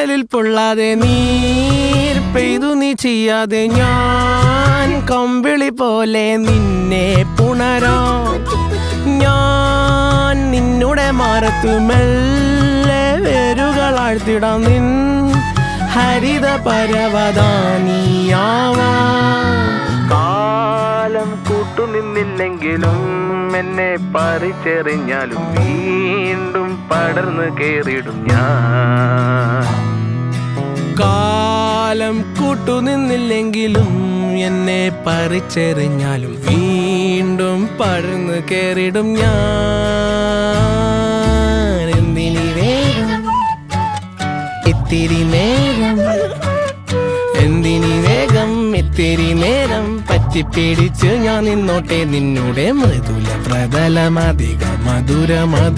കടലിൽ പൊള്ളാതെ നീർ പെയ്തു നീ ചെയ്യാതെ ഞാൻ കമ്പിളി പോലെ നിന്നെ പുണരാം. ഞാൻ നിന്നുടെ മാറത്തു മെല്ലെ വേരുകളാഴ്ത്തിടാം. നിൻ ഹരിത പരവതാനിയാവാം. കാലം കൂട്ടുനിന്നില്ലെങ്കിലും എന്നെ പറിച്ചെറിഞ്ഞാലും വീണ്ടും പടർന്നു കേറിടും ഞാൻ. കാലം കൂട്ടുനിന്നില്ലെങ്കിലും എന്നെ പറിച്ചെറിഞ്ഞാലും വീണ്ടും പടർന്നു കേറിടും ഞാൻ. എന്തിനി വേഗം ഇത്തിരി നേരം, എന്തിനി വേഗം ഇത്തിരി നേരം പറ്റിപ്പിടിച്ച് ഞാൻ നിന്നോട്ടെ നിന്നുടെ മൃദുല പ്രതലമധിക മധുരമതിമനോഹരം.